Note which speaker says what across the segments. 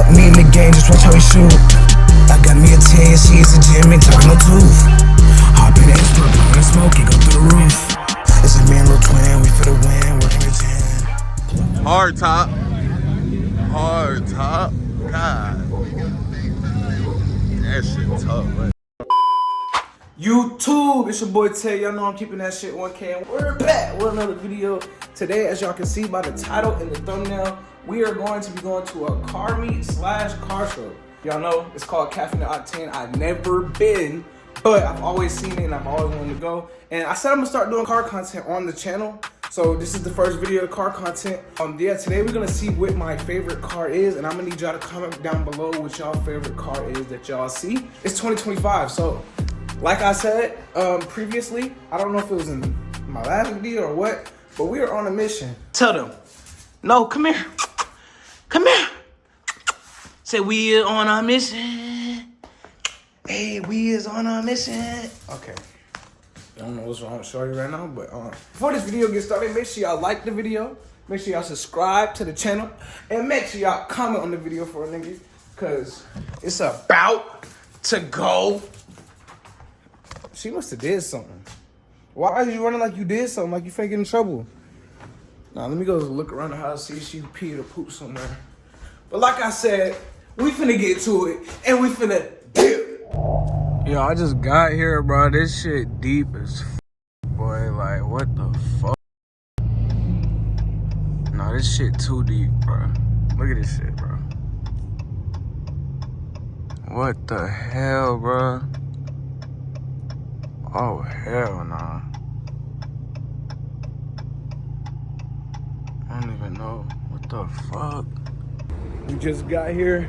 Speaker 1: up, me in the game, just watch how we shoot. I got me a 10, she is a gym, ain't talking no tooth. Hop in the extra, blowing the smoke, it go through the roof. It's a man, little twin, we for the win, working the gym.
Speaker 2: Hard top. Hard top. God. That shit tough, man.
Speaker 3: YouTube, it's your boy Tay. Y'all know I'm keeping that shit 1K, and we're back with another video. Today, as y'all can see by the title and the thumbnail, we are going to be going to a car meet / car show. Y'all know it's called Caffeine and Octane. I've never been, but I've always seen it and I've always wanted to go. And I said I'm gonna start doing car content on the channel. So this is the first video of car content. Yeah, today we're gonna see what my favorite car is, and I'm gonna need y'all to comment down below what y'all favorite car is that y'all see. It's 2025, so like I said previously, I don't know if it was in my last video or what, but we are on a mission. Tell them, no, come here. Come here. Say we is on our mission. Hey, we is on our mission. Okay. I don't know what's wrong with Shorty right now, but before this video gets started, make sure y'all like the video, make sure y'all subscribe to the channel, and make sure y'all comment on the video for a nigga, cause it's about to go. She must have did something. Why are you running like you did something, like you finna get in trouble? Now, let me go look around the house, see if she peed or pooped somewhere. But like I said, we finna get to it, and we finna dip. Yo, I just got here, bro. This shit deep as f, boy. Like, what the fuck? Nah, this shit too deep, bro. Look at this shit, bro. What the hell, bro? Oh, hell nah. I don't even know. What the fuck? We just got here.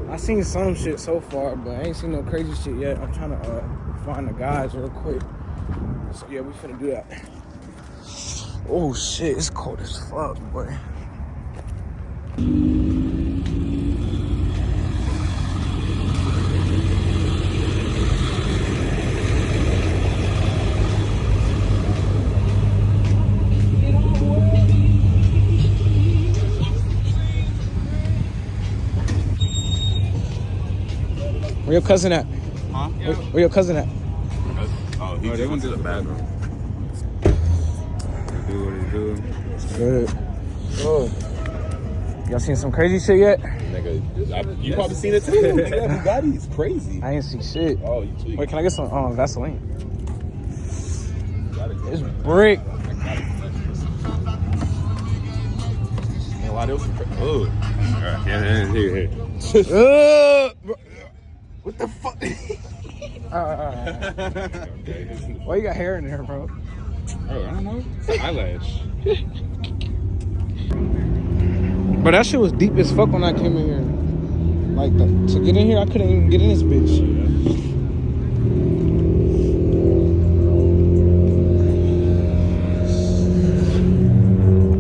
Speaker 3: I seen some shit so far, but I ain't seen no crazy shit yet. I'm trying to find the guys real quick. So yeah, we finna do that. Oh shit, it's cold as fuck, boy. Where your cousin at? Huh? Where your cousin at?
Speaker 2: Oh, they went to the bathroom. Do what he do.
Speaker 3: Good. Oh. Y'all seen some crazy shit yet?
Speaker 2: Nigga, you probably seen it too. Nigga, Bugatti is crazy.
Speaker 3: I ain't see shit.
Speaker 2: Oh, you tweet.
Speaker 3: Wait, can I get some Vaseline? It's brick.
Speaker 2: Man, why those? Oh. Yeah.
Speaker 3: What the fuck? Why you got hair in there, bro?
Speaker 2: Oh, I don't know. It's an eyelash.
Speaker 3: But that shit was deep as fuck when I came in here. Like, to get in here, I couldn't even get in this bitch.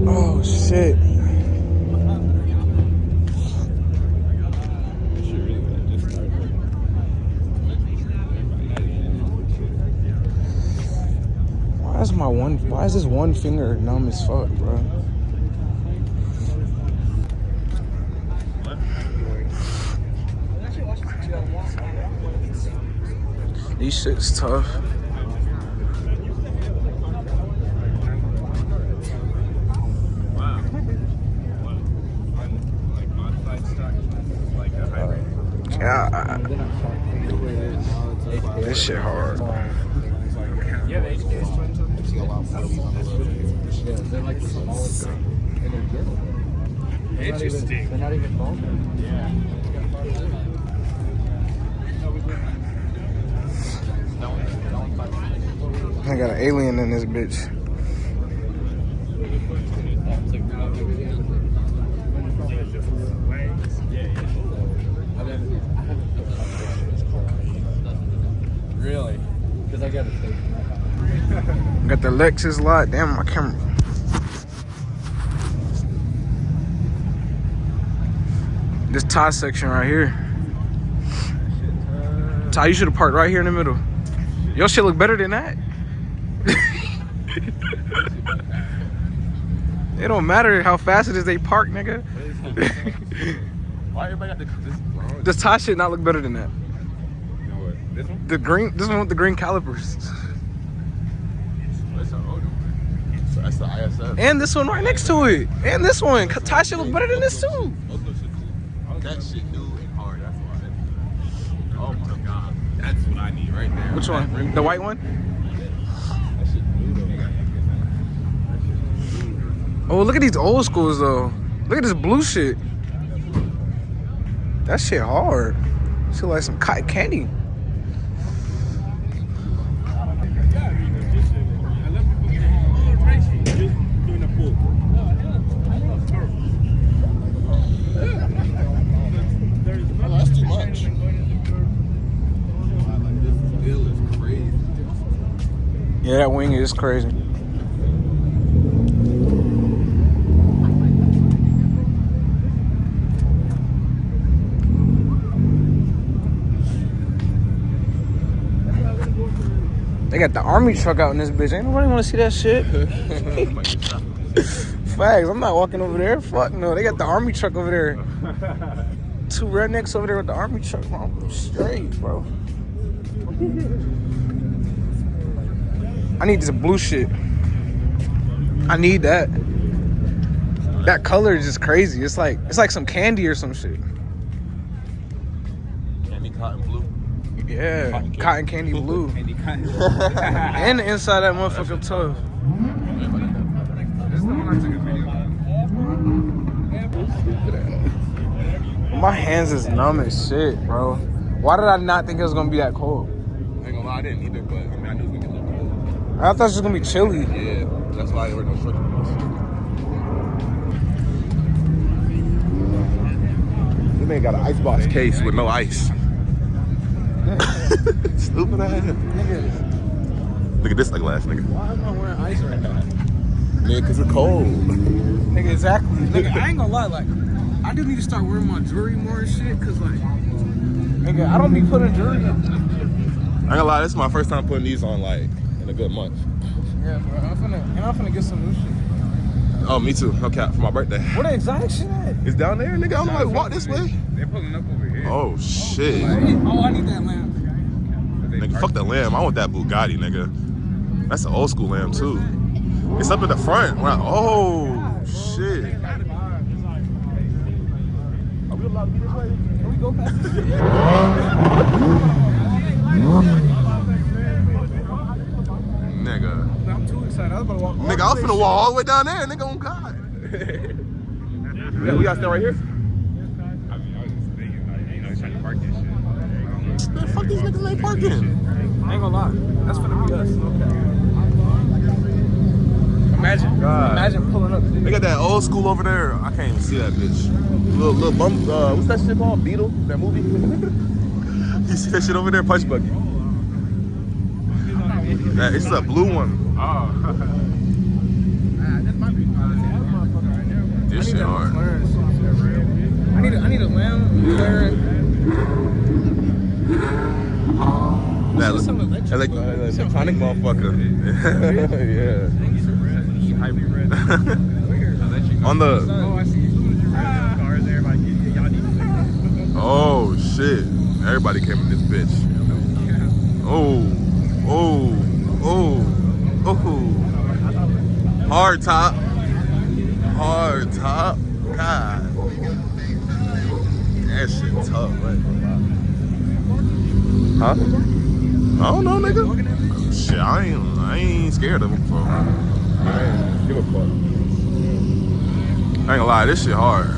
Speaker 3: Oh, shit. Why is this one finger numb as fuck, bro? These shit's tough. God. This shit hard. Yeah, they see a lot more. Yeah, they're like the smallest thing in their journal. Interesting. They're not even bone. Yeah. I got an alien in this bitch.
Speaker 2: Really? Because I got to take
Speaker 3: Got the Lexus lot. Damn, my camera. This tie section right here. Ty, you should have parked right here in the middle. Your shit look better than that. It don't matter how fast it is they park, nigga.
Speaker 2: Why everybody got this?
Speaker 3: Does Ty shit not look better than that?
Speaker 2: You know what? This one?
Speaker 3: The green, this one with the green calipers.
Speaker 2: That's an older one. So that's the ISF.
Speaker 3: And this one right next to it. And this one. Ty shit look better than this too.
Speaker 2: That shit new and hard. That's why. Oh my god. That's what I need right there.
Speaker 3: Which one? The white one?
Speaker 2: That shit new though.
Speaker 3: Oh, look at these old schools though. Look at this blue shit. That shit hard. Shit like some cotton candy.
Speaker 2: Oh, that's too much. This bill is crazy.
Speaker 3: Yeah, that wing is crazy. They got the army truck out in this bitch. Ain't nobody want to see that shit. Fags, I'm not walking over there. Fuck no. They got the army truck over there. Two rednecks over there with the army truck. I'm straight, bro. I need this blue shit. I need that. That color is just crazy. It's like some candy or some shit.
Speaker 2: Candy cotton blue.
Speaker 3: Yeah, cotton candy blue. And the inside that motherfucker tough. My hands is numb as shit, bro. Why did I not think it was gonna be that cold?
Speaker 2: I ain't gonna lie, I didn't either, but I mean, I knew it was gonna get a little cold.
Speaker 3: I thought it was just gonna be chilly.
Speaker 2: Yeah, that's why I wear no shorts. This man got an icebox case with no ice. Stupid ass.
Speaker 3: Nigga,
Speaker 2: Look at this ugly ass nigga.
Speaker 3: why am I wearing ice right now?
Speaker 2: Nigga, cause it's cold.
Speaker 3: Nigga, exactly. Nigga, I ain't gonna lie, like, I do need to start wearing my jewelry more and shit, cause like, nigga, I don't be putting jewelry on.
Speaker 2: I ain't gonna lie, this is my first time putting these on like in a good month.
Speaker 3: Yeah, bro, I'm finna get some new shit.
Speaker 2: Oh, me too. No cap, for my birthday.
Speaker 3: Where the exotic shit at?
Speaker 2: It's down there, nigga. I'm like, walk this way.
Speaker 4: They're pulling up over here.
Speaker 2: Oh shit.
Speaker 3: Oh, I need that lamp.
Speaker 2: Nigga, fuck the lamb. I want that Bugatti, nigga. That's an old school lamb too. It's up in the front. We're like, oh shit. Are we allowed to be this way?
Speaker 3: Can we go past this shit?
Speaker 2: Nigga.
Speaker 3: I'm too excited. I was about to walk.
Speaker 2: Nigga, I was finna walk all the way down there, nigga, on God. Yeah, we gotta stay right here?
Speaker 4: I mean, I was just thinking, like, trying to park this shit.
Speaker 2: Man, fuck these niggas ain't parking.
Speaker 3: I ain't gonna lie. That's finna be us. Imagine pulling up.
Speaker 2: They got that old school over there. I can't even see that bitch. Little bum, what's that shit called? Beetle? That movie? You see that shit over there? Punch Buggy. It's a blue one.
Speaker 4: Oh. That might be
Speaker 2: This shit hard.
Speaker 3: I need a lamp.
Speaker 2: That electronic motherfucker. Yeah. On the.
Speaker 4: Oh, I see. Cars, everybody get y'all need.
Speaker 2: Oh shit! Everybody came in this bitch. Oh, oh, oh, oh. Hard top. Hard top. God. That shit tough, right? Huh? I don't know, nigga. Shit, I ain't scared of him, so I ain't give a fuck. I ain't gonna lie, this shit hard.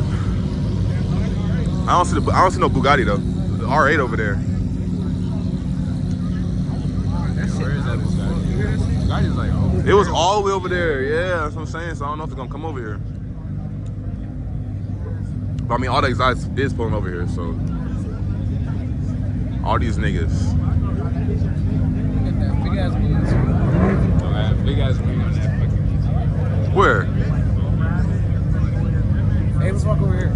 Speaker 2: I don't see no Bugatti though. The R8 over there. It was all the way over there. Yeah, that's what I'm saying. So I don't know if it's gonna come over here. But I mean, all the exotics is pulling over here. So all these niggas.
Speaker 3: Big ass wing.
Speaker 4: Big ass wing on that fucking.
Speaker 2: Where?
Speaker 3: Hey, let's walk over here.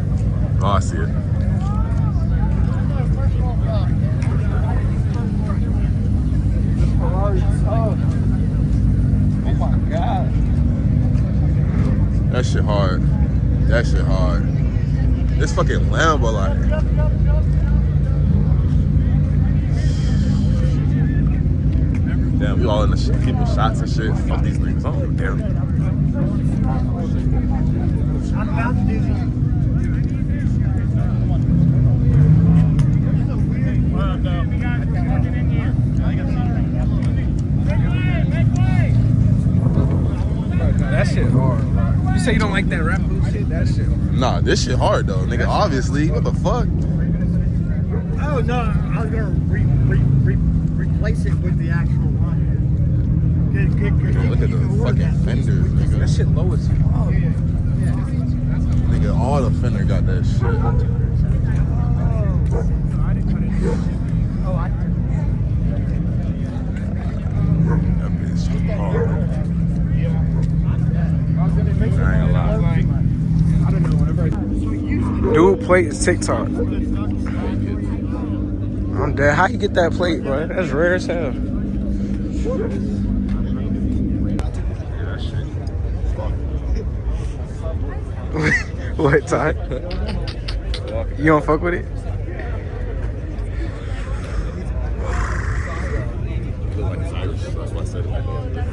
Speaker 2: Oh, I see it.
Speaker 3: Oh my god.
Speaker 2: That shit hard. That shit hard. This fucking Lambo, like. Damn, we all in the shit, people shots and shit. Fuck these niggas. I don't give a damn.
Speaker 5: I'm about to do this.
Speaker 3: That shit hard, bro. You say you don't like that rap shit? That shit hard.
Speaker 2: Nah, this shit hard though, nigga. Obviously, what the fuck?
Speaker 5: Oh no, I was gonna replace it with the actual one.
Speaker 2: Look at the fucking fenders, nigga.
Speaker 3: That shit low as fuck.
Speaker 2: Nigga, all the fender got that shit. That bitch hard. I ain't gonna lie.
Speaker 3: Dude plate is TikTok. I'm dead. How you get that plate, bro? That's rare as hell. What, Ty? You don't fuck with it?
Speaker 2: That's why I said it like that.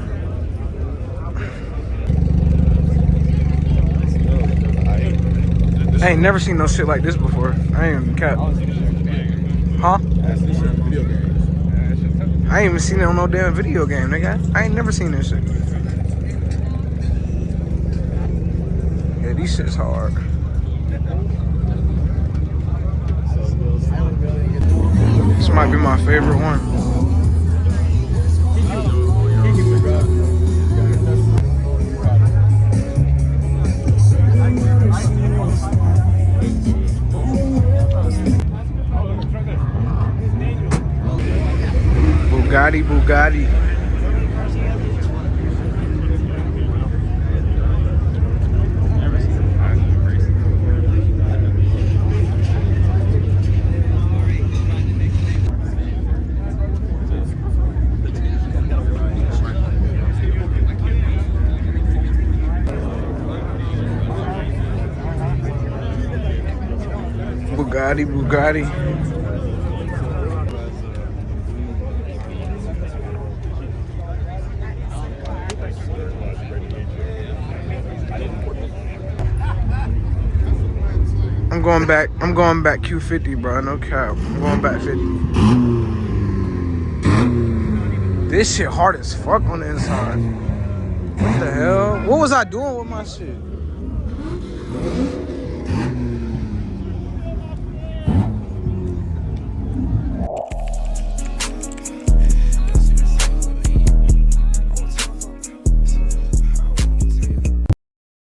Speaker 3: I ain't never seen no shit like this before. I ain't even cap. Huh? I ain't even seen it on no damn video game, nigga. I ain't never seen this shit. Yeah, these shit's hard. This might be my favorite one. Bugatti. Bugatti. I'm going back Q50, bro. No cap. I'm going back 50. This shit hard as fuck on the inside. What the hell? What was I doing with my shit?